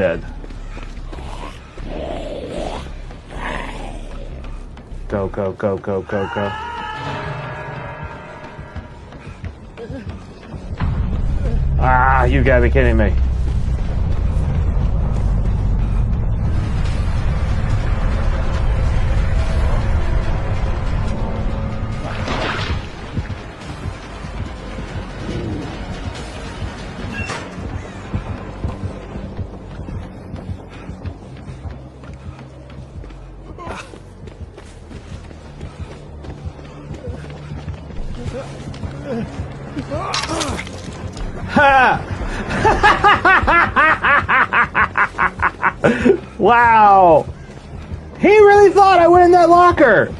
dead. Go, go, go, go, go, go. Ah, you gotta be kidding me. Wow! He really thought I went in that locker!